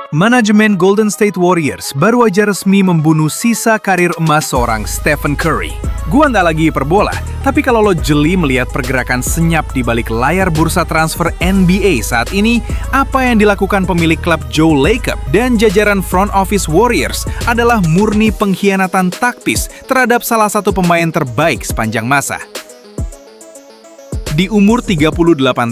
Manajemen Golden State Warriors baru aja resmi membunuh sisa karir emas seorang Stephen Curry. Gua nggak lagi hiperbola, tapi kalau lo jeli melihat pergerakan senyap di balik layar bursa transfer NBA saat ini, apa yang dilakukan pemilik klub Joe Lacob dan jajaran front office Warriors adalah murni pengkhianatan taktis terhadap salah satu pemain terbaik sepanjang masa. Di umur 38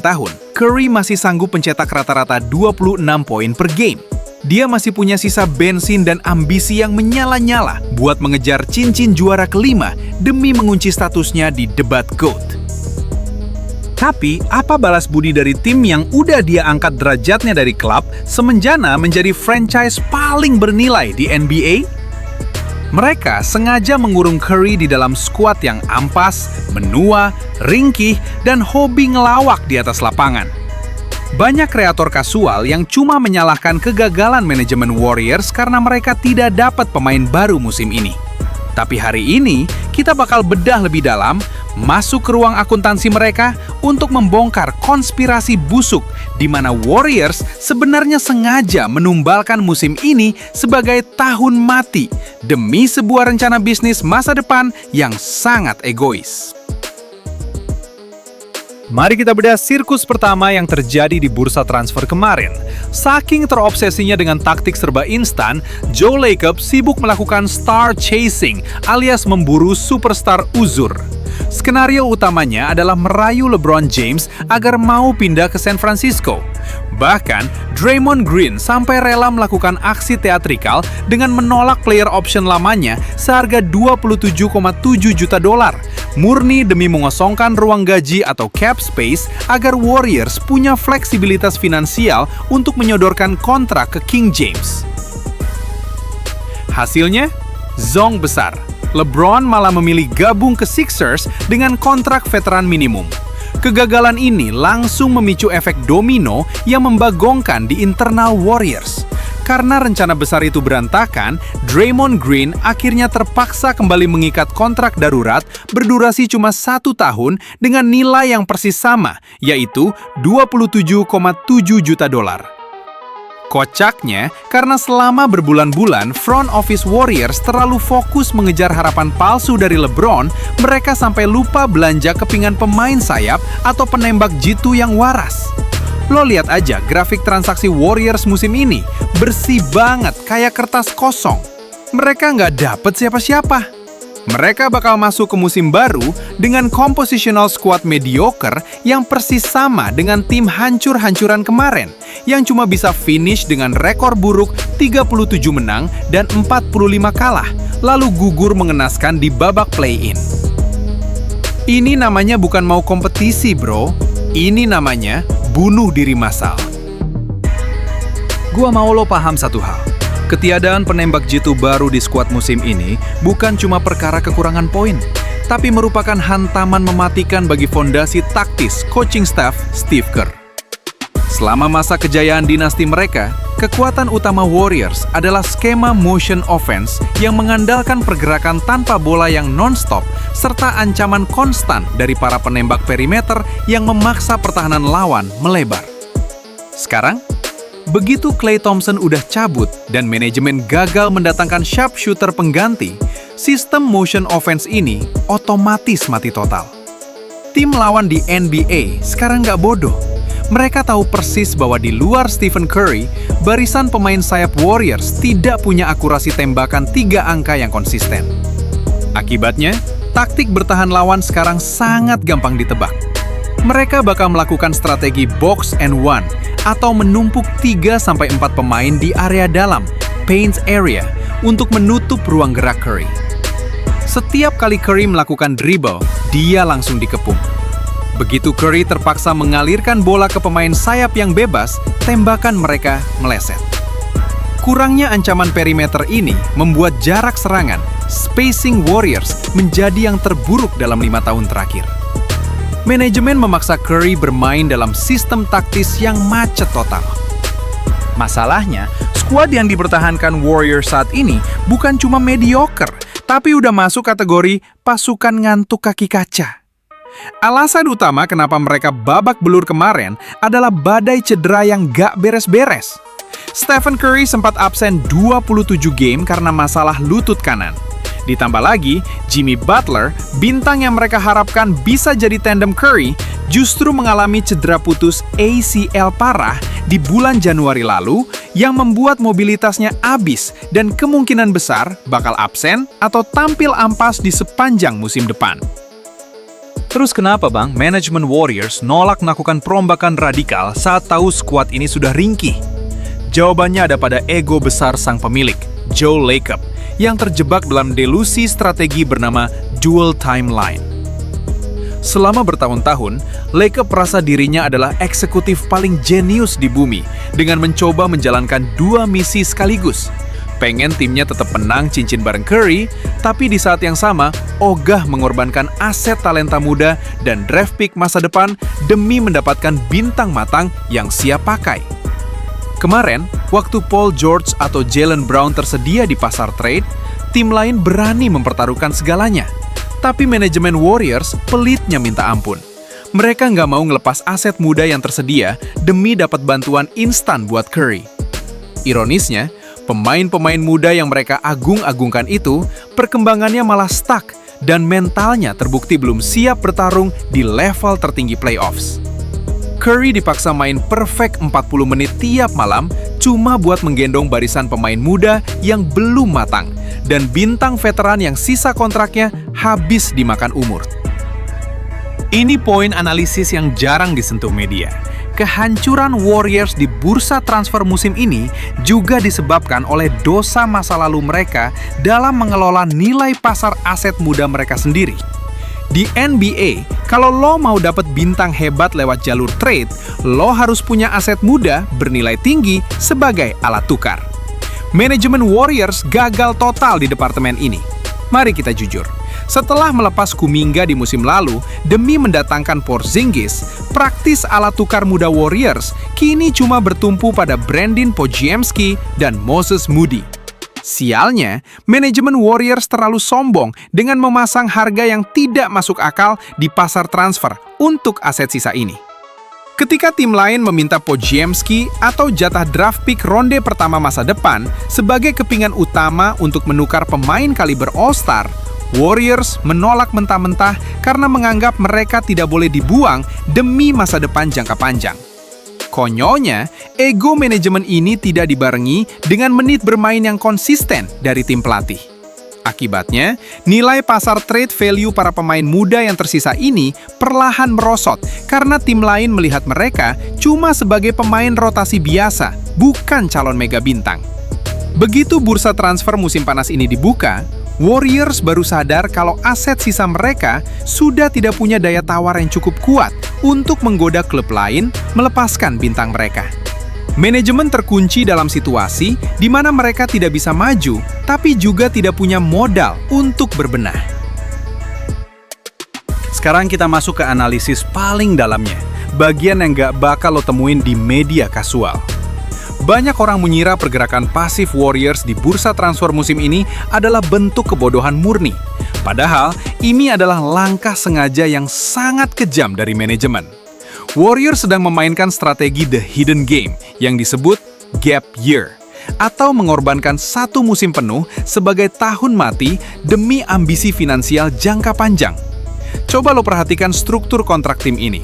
tahun, Curry masih sanggup mencetak rata-rata 26 poin per game. Dia masih punya sisa bensin dan ambisi yang menyala-nyala buat mengejar cincin juara kelima demi mengunci statusnya di debat GOAT. Tapi, apa balas budi dari tim yang udah dia angkat derajatnya dari klub semenjana menjadi franchise paling bernilai di NBA? Mereka sengaja mengurung Curry di dalam skuad yang ampas, menua, ringkih, dan hobi ngelawak di atas lapangan. Banyak kreator kasual yang cuma menyalahkan kegagalan manajemen Warriors karena mereka tidak dapat pemain baru musim ini. Tapi hari ini, kita bakal bedah lebih dalam, masuk ke ruang akuntansi mereka untuk membongkar konspirasi busuk di mana Warriors sebenarnya sengaja menumbalkan musim ini sebagai tahun mati demi sebuah rencana bisnis masa depan yang sangat egois. Mari kita bedah sirkus pertama yang terjadi di bursa transfer kemarin. Saking terobsesinya dengan taktik serba instan, Joe Lacob sibuk melakukan star chasing alias memburu superstar uzur. Skenario utamanya adalah merayu LeBron James agar mau pindah ke San Francisco. Bahkan, Draymond Green sampai rela melakukan aksi teatrikal dengan menolak player option lamanya seharga $27,7 juta, murni demi mengosongkan ruang gaji atau cap space agar Warriors punya fleksibilitas finansial untuk menyodorkan kontrak ke King James. Hasilnya, zong besar. LeBron malah memilih gabung ke Sixers dengan kontrak veteran minimum. Kegagalan ini langsung memicu efek domino yang membagongkan di internal Warriors. Karena rencana besar itu berantakan, Draymond Green akhirnya terpaksa kembali mengikat kontrak darurat berdurasi cuma 1 tahun dengan nilai yang persis sama, yaitu $27,7 juta. Kocaknya, karena selama berbulan-bulan front office Warriors terlalu fokus mengejar harapan palsu dari LeBron, mereka sampai lupa belanja kepingan pemain sayap atau penembak jitu yang waras. Lo lihat aja grafik transaksi Warriors musim ini, bersih banget kayak kertas kosong. Mereka nggak dapet siapa-siapa. Mereka bakal masuk ke musim baru dengan compositional squad mediocre yang persis sama dengan tim hancur-hancuran kemarin, yang cuma bisa finish dengan rekor buruk 37 menang dan 45 kalah, lalu gugur mengenaskan di babak play-in. Ini namanya bukan mau kompetisi, bro. Ini namanya bunuh diri massal. Gua mau lo paham satu hal. Ketiadaan penembak jitu baru di skuad musim ini bukan cuma perkara kekurangan poin, tapi merupakan hantaman mematikan bagi fondasi taktis coaching staff Steve Kerr. Selama masa kejayaan dinasti mereka, kekuatan utama Warriors adalah skema motion offense yang mengandalkan pergerakan tanpa bola yang non-stop serta ancaman konstan dari para penembak perimeter yang memaksa pertahanan lawan melebar. Sekarang, begitu Klay Thompson udah cabut dan manajemen gagal mendatangkan sharpshooter pengganti, sistem motion offense ini otomatis mati total. Tim lawan di NBA sekarang nggak bodoh. Mereka tahu persis bahwa di luar Stephen Curry, barisan pemain sayap Warriors tidak punya akurasi tembakan 3 angka yang konsisten. Akibatnya, taktik bertahan lawan sekarang sangat gampang ditebak. Mereka bakal melakukan strategi box and one atau menumpuk 3-4 pemain di area dalam, paint area, untuk menutup ruang gerak Curry. Setiap kali Curry melakukan dribble, dia langsung dikepung. Begitu Curry terpaksa mengalirkan bola ke pemain sayap yang bebas, tembakan mereka meleset. Kurangnya ancaman perimeter ini membuat jarak serangan, spacing Warriors, menjadi yang terburuk dalam 5 tahun terakhir. Manajemen memaksa Curry bermain dalam sistem taktis yang macet total. Masalahnya, skuad yang dipertahankan Warriors saat ini bukan cuma mediocre, tapi udah masuk kategori pasukan ngantuk kaki kaca. Alasan utama kenapa mereka babak belur kemarin adalah badai cedera yang gak beres-beres. Stephen Curry sempat absen 27 game karena masalah lutut kanan. Ditambah lagi, Jimmy Butler, bintang yang mereka harapkan bisa jadi tandem Curry, justru mengalami cedera putus ACL parah di bulan Januari lalu yang membuat mobilitasnya habis dan kemungkinan besar bakal absen atau tampil ampas di sepanjang musim depan. Terus kenapa bang, manajemen Warriors nolak melakukan perombakan radikal saat tahu skuad ini sudah ringkih? Jawabannya ada pada ego besar sang pemilik, Joe Lacob, yang terjebak dalam delusi strategi bernama dual timeline. Selama bertahun-tahun, Lacob merasa dirinya adalah eksekutif paling jenius di bumi dengan mencoba menjalankan dua misi sekaligus. Pengen timnya tetap menang cincin bareng Curry, tapi di saat yang sama, ogah mengorbankan aset talenta muda dan draft pick masa depan demi mendapatkan bintang matang yang siap pakai. Kemarin, waktu Paul George atau Jaylen Brown tersedia di pasar trade, tim lain berani mempertaruhkan segalanya. Tapi manajemen Warriors pelitnya minta ampun. Mereka nggak mau ngelepas aset muda yang tersedia demi dapat bantuan instan buat Curry. Ironisnya, pemain-pemain muda yang mereka agung-agungkan itu, perkembangannya malah stuck dan mentalnya terbukti belum siap bertarung di level tertinggi playoffs. Curry dipaksa main perfect 40 menit tiap malam cuma buat menggendong barisan pemain muda yang belum matang dan bintang veteran yang sisa kontraknya habis dimakan umur. Ini poin analisis yang jarang disentuh media. Kehancuran Warriors di bursa transfer musim ini juga disebabkan oleh dosa masa lalu mereka dalam mengelola nilai pasar aset muda mereka sendiri. Di NBA, kalau lo mau dapat bintang hebat lewat jalur trade, lo harus punya aset muda bernilai tinggi sebagai alat tukar. Manajemen Warriors gagal total di departemen ini. Mari kita jujur. Setelah melepas Kuminga di musim lalu demi mendatangkan Porzingis, praktis alat tukar muda Warriors kini cuma bertumpu pada Brandon Podziemski dan Moses Moody. Sialnya, manajemen Warriors terlalu sombong dengan memasang harga yang tidak masuk akal di pasar transfer untuk aset sisa ini. Ketika tim lain meminta Podziemski atau jatah draft pick ronde pertama masa depan sebagai kepingan utama untuk menukar pemain kaliber All-Star, Warriors menolak mentah-mentah karena menganggap mereka tidak boleh dibuang demi masa depan jangka panjang. Konyolnya, ego manajemen ini tidak dibarengi dengan menit bermain yang konsisten dari tim pelatih. Akibatnya, nilai pasar trade value para pemain muda yang tersisa ini perlahan merosot karena tim lain melihat mereka cuma sebagai pemain rotasi biasa, bukan calon mega bintang. Begitu bursa transfer musim panas ini dibuka, Warriors baru sadar kalau aset sisa mereka sudah tidak punya daya tawar yang cukup kuat untuk menggoda klub lain melepaskan bintang mereka. Manajemen terkunci dalam situasi di mana mereka tidak bisa maju, tapi juga tidak punya modal untuk berbenah. Sekarang kita masuk ke analisis paling dalamnya, bagian yang gak bakal lo temuin di media kasual. Banyak orang mengira pergerakan pasif Warriors di bursa transfer musim ini adalah bentuk kebodohan murni. Padahal, ini adalah langkah sengaja yang sangat kejam dari manajemen. Warriors sedang memainkan strategi the hidden game yang disebut gap year, atau mengorbankan satu musim penuh sebagai tahun mati demi ambisi finansial jangka panjang. Coba lo perhatikan struktur kontrak tim ini.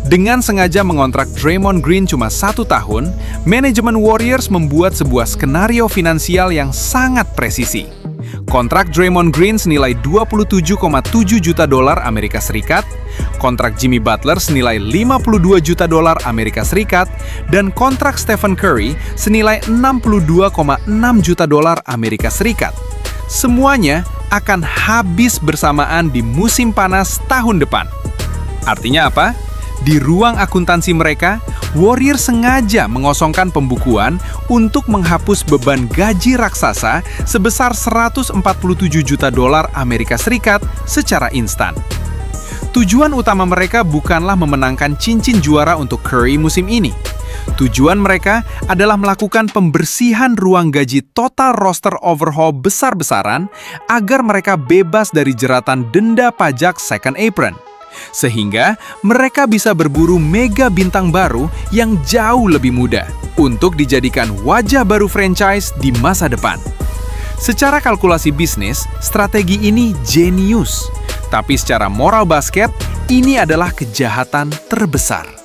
Dengan sengaja mengontrak Draymond Green cuma 1 tahun, manajemen Warriors membuat sebuah skenario finansial yang sangat presisi. Kontrak Draymond Green senilai $27,7 juta Amerika Serikat, kontrak Jimmy Butler senilai $52 juta Amerika Serikat, dan kontrak Stephen Curry senilai $62,6 juta Amerika Serikat. Semuanya akan habis bersamaan di musim panas tahun depan. Artinya apa? Di ruang akuntansi mereka, Warriors sengaja mengosongkan pembukuan untuk menghapus beban gaji raksasa sebesar $147 juta Amerika Serikat secara instan. Tujuan utama mereka bukanlah memenangkan cincin juara untuk Curry musim ini. Tujuan mereka adalah melakukan pembersihan ruang gaji total roster overhaul besar-besaran agar mereka bebas dari jeratan denda pajak second apron. Sehingga mereka bisa berburu mega bintang baru yang jauh lebih muda. untuk dijadikan wajah baru franchise di masa depan. Secara kalkulasi bisnis, strategi ini jenius. Tapi secara moral basket, ini adalah kejahatan terbesar.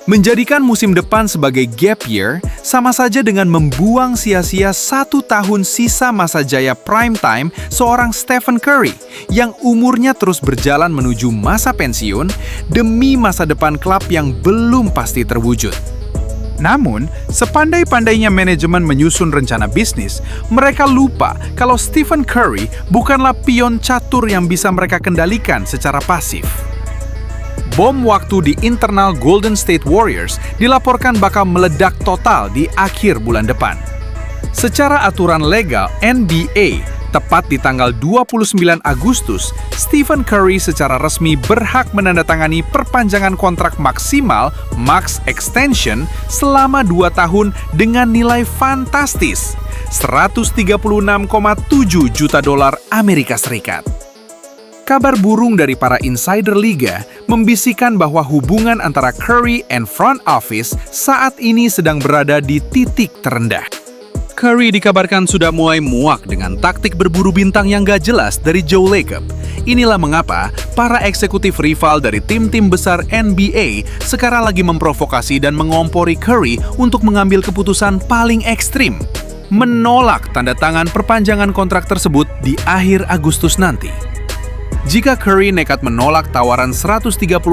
Menjadikan musim depan sebagai gap year sama saja dengan membuang sia-sia 1 tahun sisa masa jaya prime time seorang Stephen Curry yang umurnya terus berjalan menuju masa pensiun demi masa depan klub yang belum pasti terwujud. Namun, sepandai-pandainya manajemen menyusun rencana bisnis, mereka lupa kalau Stephen Curry bukanlah pion catur yang bisa mereka kendalikan secara pasif. Bom waktu di internal Golden State Warriors dilaporkan bakal meledak total di akhir bulan depan. Secara aturan legal NBA, tepat di tanggal 29 Agustus, Stephen Curry secara resmi berhak menandatangani perpanjangan kontrak maksimal max extension selama 2 tahun dengan nilai fantastis, $136,7 juta Amerika Serikat. Kabar burung dari para insider liga membisikkan bahwa hubungan antara Curry and front office saat ini sedang berada di titik terendah. Curry dikabarkan sudah mulai muak dengan taktik berburu bintang yang gak jelas dari Joe Lacob. Inilah mengapa para eksekutif rival dari tim-tim besar NBA sekarang lagi memprovokasi dan mengompori Curry untuk mengambil keputusan paling ekstrim, menolak tanda tangan perpanjangan kontrak tersebut di akhir Agustus nanti. Jika Curry nekat menolak tawaran $136,7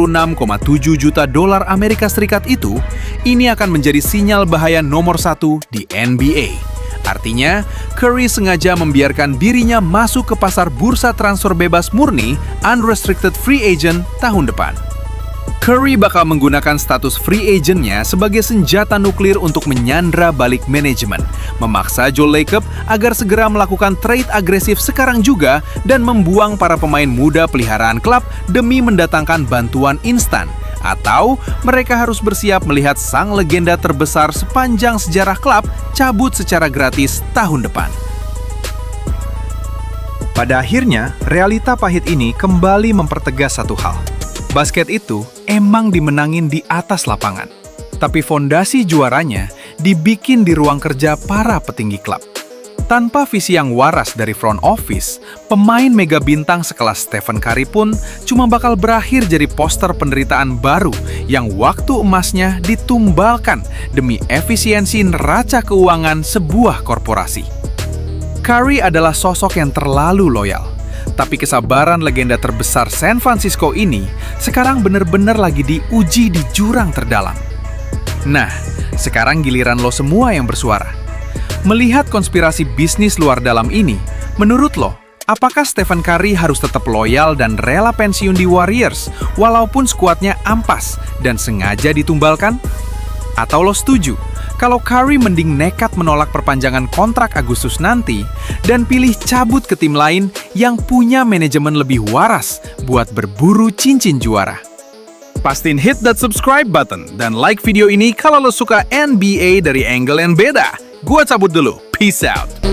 juta Amerika Serikat itu, ini akan menjadi sinyal bahaya nomor 1 di NBA. Artinya, Curry sengaja membiarkan dirinya masuk ke pasar bursa transfer bebas murni unrestricted free agent tahun depan. Curry bakal menggunakan status free agent-nya sebagai senjata nuklir untuk menyandra balik manajemen, memaksa Joe Lacob agar segera melakukan trade agresif sekarang juga dan membuang para pemain muda peliharaan klub demi mendatangkan bantuan instan. Atau mereka harus bersiap melihat sang legenda terbesar sepanjang sejarah klub cabut secara gratis tahun depan. Pada akhirnya, realita pahit ini kembali mempertegas satu hal. Basket itu emang dimenangin di atas lapangan, tapi fondasi juaranya dibikin di ruang kerja para petinggi klub. Tanpa visi yang waras dari front office, pemain mega bintang sekelas Stephen Curry pun cuma bakal berakhir jadi poster penderitaan baru yang waktu emasnya ditumbalkan demi efisiensi neraca keuangan sebuah korporasi. Curry adalah sosok yang terlalu loyal. Tapi kesabaran legenda terbesar San Francisco ini sekarang benar-benar lagi diuji di jurang terdalam. Nah, sekarang giliran lo semua yang bersuara. Melihat konspirasi bisnis luar dalam ini, menurut lo, apakah Stephen Curry harus tetap loyal dan rela pensiun di Warriors walaupun skuadnya ampas dan sengaja ditumbalkan? Atau lo setuju kalau Curry mending nekat menolak perpanjangan kontrak Agustus nanti dan pilih cabut ke tim lain yang punya manajemen lebih waras buat berburu cincin juara? Pastiin hit that subscribe button dan like video ini kalau lo suka NBA dari angle yang beda. Gua cabut dulu. Peace out.